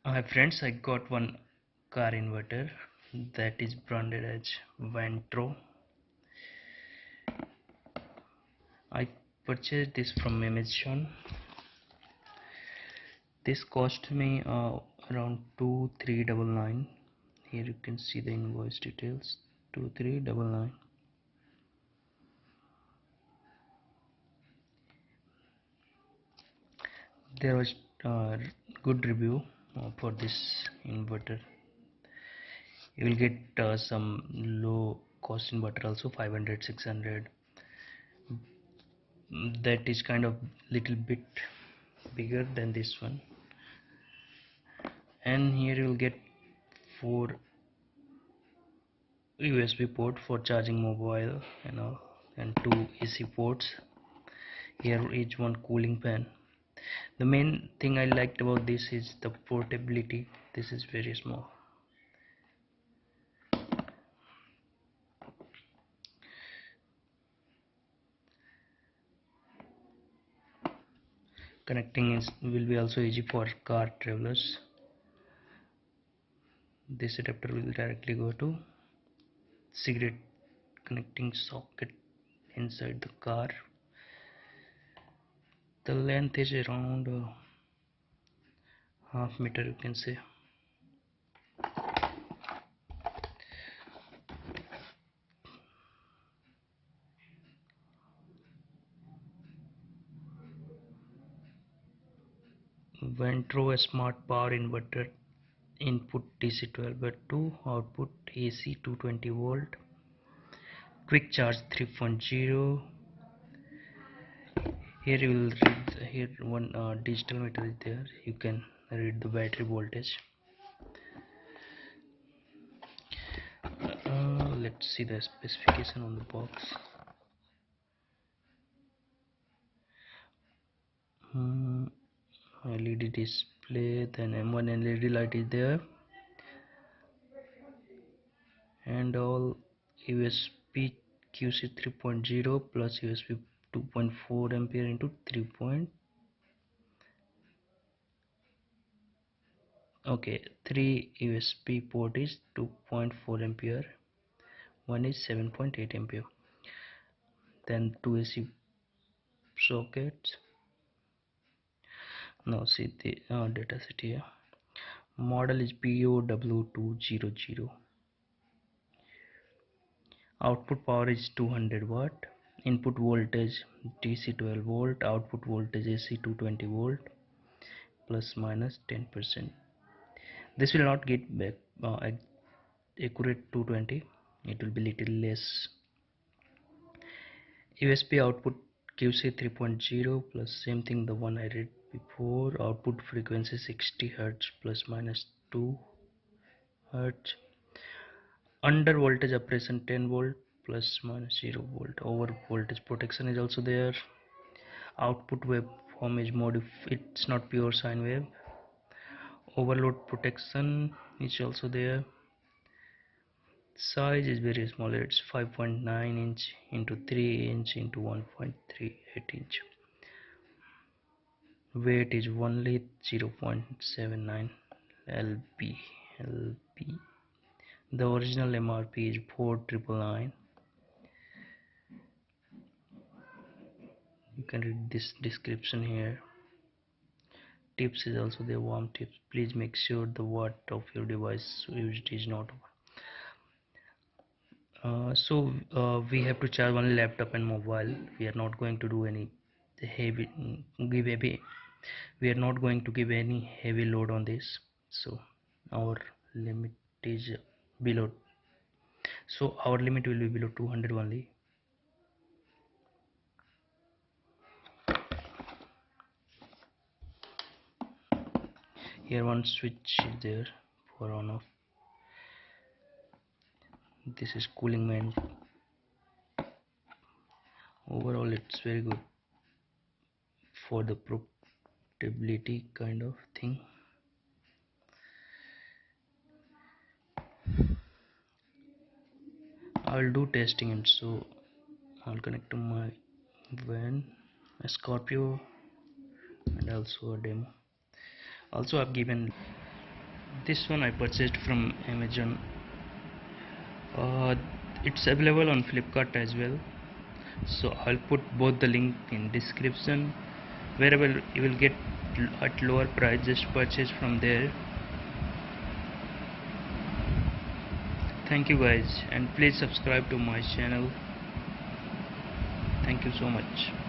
Hi friends, I got one car inverter that is branded as Vantro. I purchased this from Amazon. This cost me around 2399. Here you can see the invoice details. 2399. There was good review for this inverter. You will get some low cost inverter also, 500 600. That is kind of little bit bigger than this one. And here you will get 4 USB port for charging mobile and all, and 2 AC ports. Here is one cooling fan. The main thing I liked about this is the portability. This is very small. Connecting will be also easy for car travelers. This adapter will directly go to cigarette connecting socket inside the car. The length is around half meter, you can say. Vantro Smart Power Inverter. Input DC 12/2, output AC 220 volt, quick charge 3.0. Here you will read, here one digital meter is there. You can read the battery voltage. Let's see the specification on the box. LED display, then M1 LED light is there, and all USB QC 3.0 plus USB 2.4 ampere into 3. Okay, 3 USB port is 2.4 ampere, one is 7.8 ampere, then 2 AC sockets. Now see the data set here. Model is POW200. Output power is 200 watt. Input voltage DC 12 volt. Output voltage AC 220 volt, plus minus 10%. This will not get back accurate 220. It will be little less. USB output QC 3.0 plus same thing the one I read before. Output frequency 60 Hz plus minus 2 Hz. Under voltage operation 10 volt plus minus 0 volt. Over voltage protection is also there. Output waveform is it's not pure sine wave. Overload protection is also there. Size is very small, it's 5.9 inch into 3 inch into 1.38 inch. Weight is only 0.79 lb. The original MRP is 4,999. You can read this description here. Tips is also there, warm tips. Please make sure the watt of your device used is not we have to charge only laptop and mobile. We are not going to do any heavy we are not going to give any heavy load on this, so our limit is below, so our limit will be below 200 only. Here one switch is there for on off. This is cooling man. Overall it's very good for the portability kind of thing. I'll do testing, and so I'll connect to my van, a Scorpio, and also a demo. Also I've given This one I purchased from Amazon. uh, it's available on Flipkart as well, so I'll put both the link in description. Wherever you will get at lower price, just purchase from there. Thank you guys, and please subscribe to my channel. Thank you so much.